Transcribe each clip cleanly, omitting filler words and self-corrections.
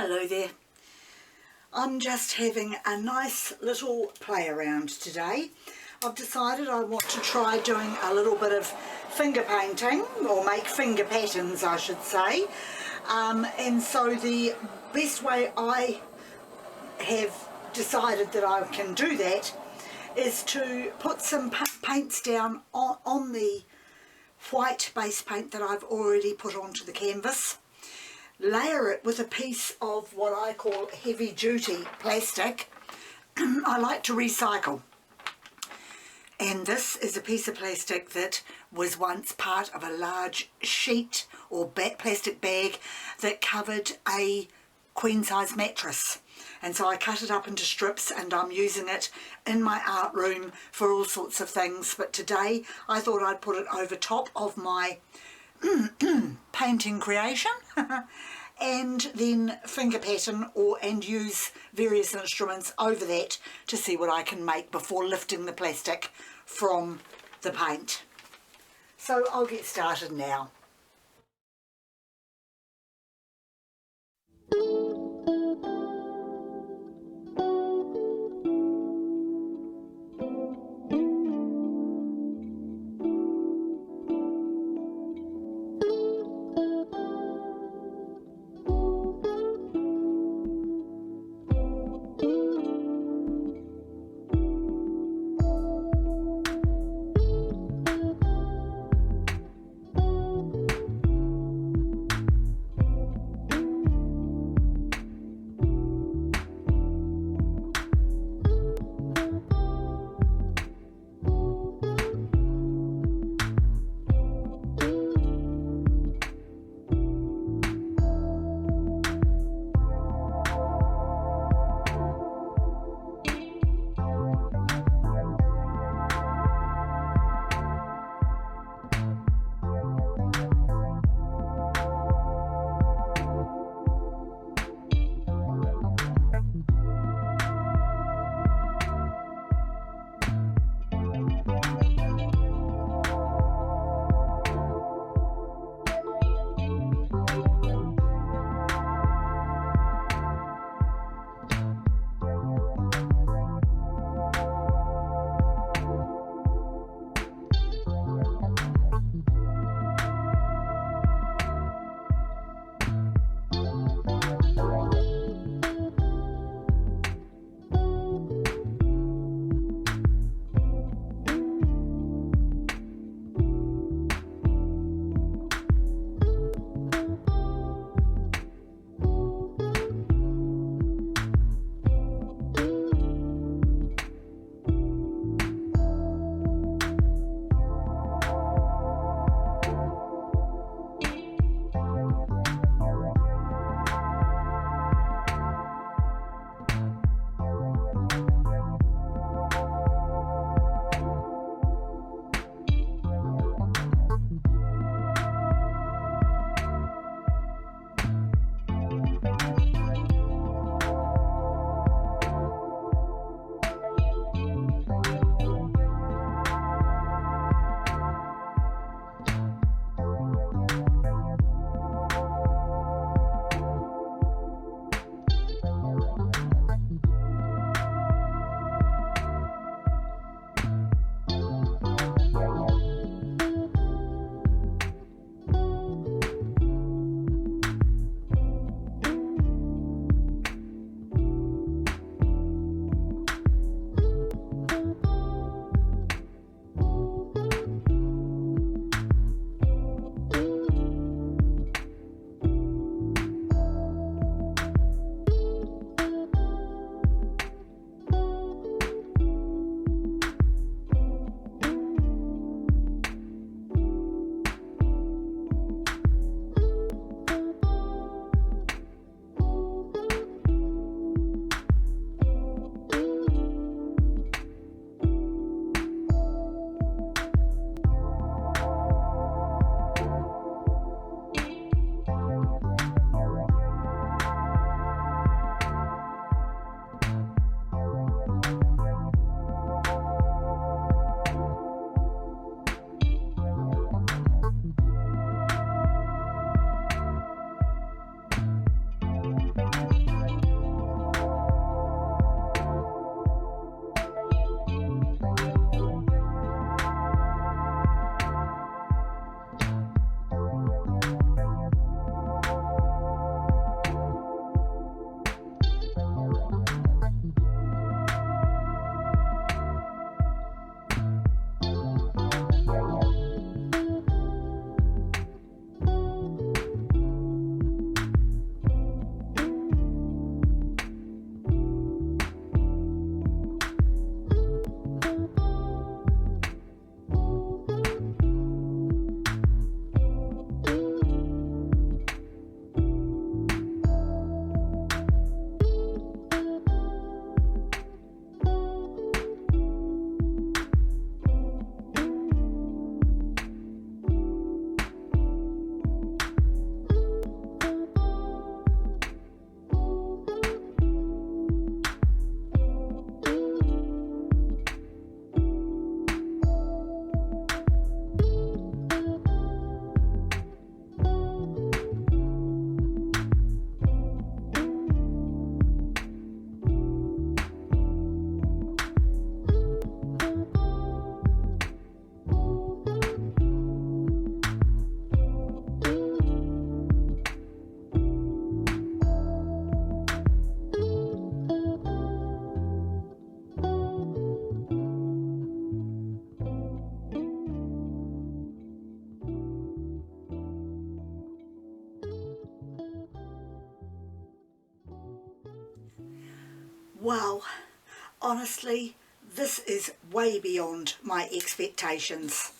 Hello there. I'm just having a nice little play around today. I've decided I want to try doing a little bit of finger painting, or make finger patterns I should say, and so the best way I have decided that I can do that is to put some paints down on the white base paint that I've already put onto the canvas, layer it with a piece of what I call heavy duty plastic. I like to recycle, and this is a piece of plastic that was once part of a large sheet or plastic bag that covered a queen size mattress, and so I cut it up into strips and I'm using it in my art room for all sorts of things. But today I thought I'd put it over top of my painting creation and then finger pattern and use various instruments over that to see what I can make before lifting the plastic from the paint. So I'll get started now. Well, honestly, this is way beyond my expectations.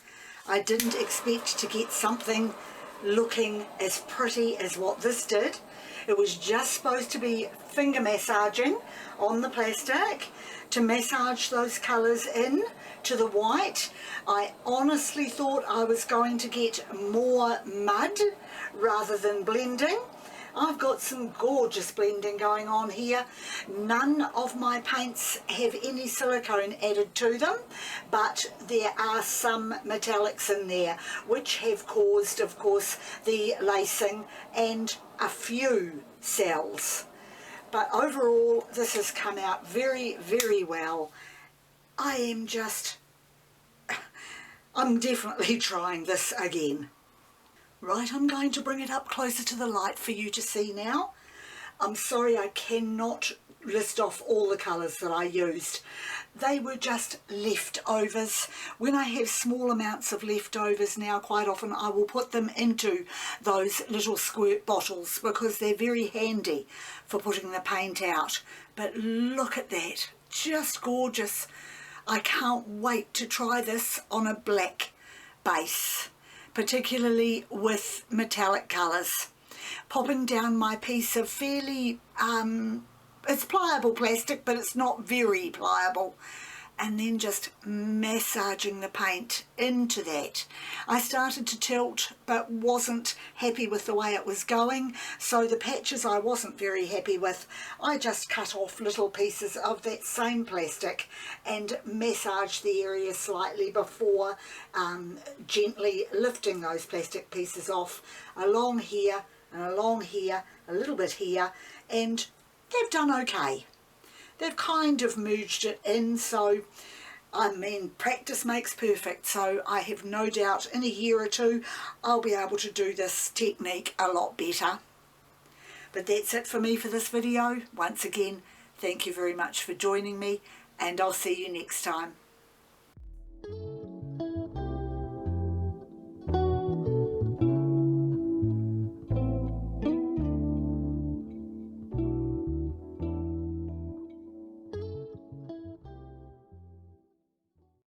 I didn't expect to get something looking as pretty as what this did. It was just supposed to be finger massaging on the plastic to massage those colours in to the white. I honestly thought I was going to get more mud rather than blending. I've got some gorgeous blending going on here. None of my paints have any silicone added to them, but there are some metallics in there which have caused, of course, the lacing and a few cells. But overall, this has come out very, very well. I'm definitely trying this again. Right, I'm going to bring it up closer to the light for you to see now. I'm sorry I cannot list off all the colours that I used. They were just leftovers. When I have small amounts of leftovers now, quite often I will put them into those little squirt bottles because they're very handy for putting the paint out. But look at that, just gorgeous. I can't wait to try this on a black base, particularly with metallic colours. Popping down my piece of fairly, it's pliable plastic, but it's not very pliable, and then just massaging the paint into that. I started to tilt but wasn't happy with the way it was going, so the patches I wasn't very happy with, I just cut off little pieces of that same plastic and massaged the area slightly before gently lifting those plastic pieces off along here and along here, a little bit here, and they've done okay. They've kind of merged it in, so I mean, practice makes perfect, so I have no doubt in a year or two I'll be able to do this technique a lot better. But that's it for me for this video. Once again, thank you very much for joining me, and I'll see you next time.